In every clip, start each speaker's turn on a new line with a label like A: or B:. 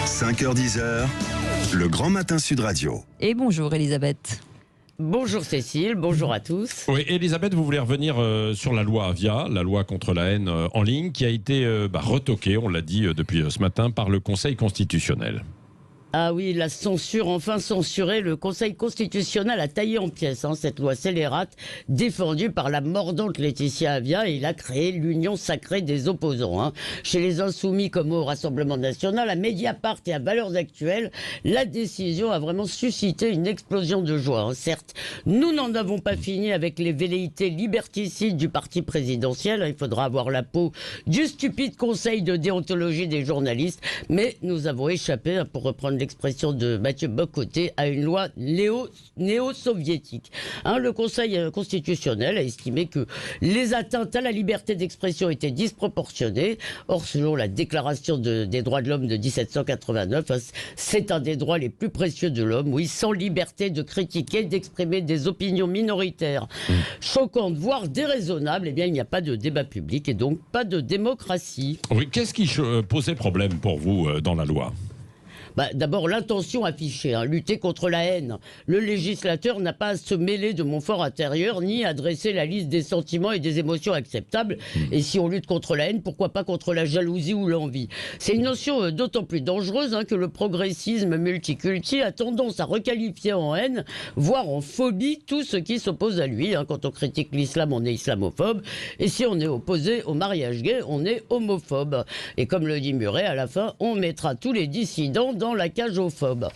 A: 5h-10h, le Grand Matin Sud Radio.
B: Et bonjour Elisabeth.
C: Bonjour Cécile, bonjour à tous.
D: Oui, Elisabeth, vous voulez revenir sur la loi Avia, la loi contre la haine en ligne, qui a été retoquée, on l'a dit depuis ce matin, par le Conseil constitutionnel.
C: Ah oui, la censure, enfin censurée, le Conseil constitutionnel a taillé en pièces cette loi scélérate défendue par la mordante Laetitia Avia, et il a créé l'union sacrée des opposants. Chez les Insoumis comme au Rassemblement National, à Mediapart et à Valeurs Actuelles, la décision a vraiment suscité une explosion de joie. Certes, nous n'en avons pas fini avec les velléités liberticides du parti présidentiel, il faudra avoir la peau du stupide Conseil de déontologie des journalistes, mais nous avons échappé, pour reprendre l'expression de Mathieu Bock-Côté, à une loi néo-soviétique. Le Conseil constitutionnel a estimé que les atteintes à la liberté d'expression étaient disproportionnées. Or, selon la Déclaration des droits de l'homme de 1789, c'est un des droits les plus précieux de l'homme, oui, sans liberté de critiquer, d'exprimer des opinions minoritaires choquantes, voire déraisonnables, eh bien, il n'y a pas de débat public et donc pas de démocratie.
D: Oui, qu'est-ce qui posait problème pour vous dans la loi ?
C: D'abord, l'intention affichée, lutter contre la haine. Le législateur n'a pas à se mêler de mon fort intérieur, ni à dresser la liste des sentiments et des émotions acceptables. Et si on lutte contre la haine, pourquoi pas contre la jalousie ou l'envie? C'est une notion d'autant plus dangereuse que le progressisme multiculti a tendance à requalifier en haine, voire en phobie, tout ce qui s'oppose à lui. Quand on critique l'islam, on est islamophobe. Et si on est opposé au mariage gay, on est homophobe. Et comme le dit Muret, à la fin, on mettra tous les dissidents dans la cage aux phobes.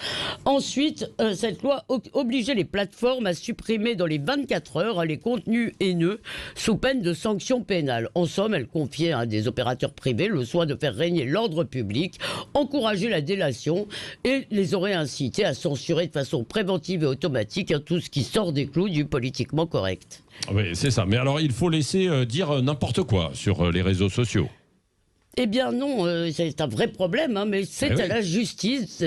C: Ensuite, cette loi obligeait les plateformes à supprimer dans les 24 heures les contenus haineux sous peine de sanctions pénales. En somme, elle confiait à des opérateurs privés le soin de faire régner l'ordre public, encourager la délation et les aurait incités à censurer de façon préventive et automatique tout ce qui sort des clous du politiquement correct.
D: Oui, c'est ça. Mais alors, il faut laisser dire n'importe quoi sur les réseaux sociaux.
C: Eh bien non, c'est un vrai problème, mais c'est à la justice,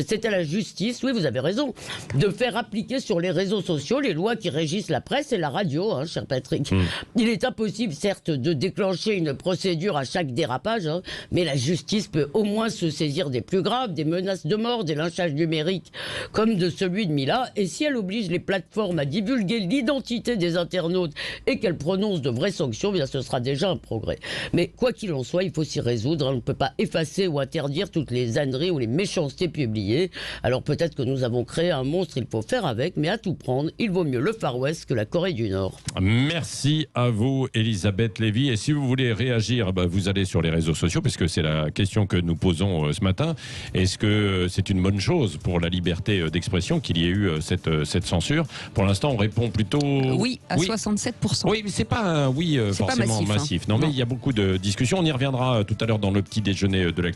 C: oui vous avez raison, de faire appliquer sur les réseaux sociaux les lois qui régissent la presse et la radio, cher Patrick. Il est impossible certes de déclencher une procédure à chaque dérapage, mais la justice peut au moins se saisir des plus graves, des menaces de mort, des lynchages numériques, comme de celui de Mila, et si elle oblige les plateformes à divulguer l'identité des internautes et qu'elle prononce de vraies sanctions, bien ce sera déjà un progrès. Mais quoi qu'il en soit, il faut s'y résoudre. On ne peut pas effacer ou interdire toutes les âneries ou les méchancetés publiées. Alors peut-être que nous avons créé un monstre, il faut faire avec, mais à tout prendre, il vaut mieux le Far West que la Corée du Nord.
D: Merci à vous, Elisabeth Lévy. Et si vous voulez réagir, vous allez sur les réseaux sociaux, parce que c'est la question que nous posons ce matin. Est-ce que c'est une bonne chose pour la liberté d'expression qu'il y ait eu cette censure? Pour l'instant, on répond plutôt...
B: Oui, à 67%.
D: Oui, mais c'est pas un oui forcément
B: pas massif.
D: Non, mais il y a beaucoup de discussions. On y reviendra tout à l'heure dans le petit déjeuner de l'actualité.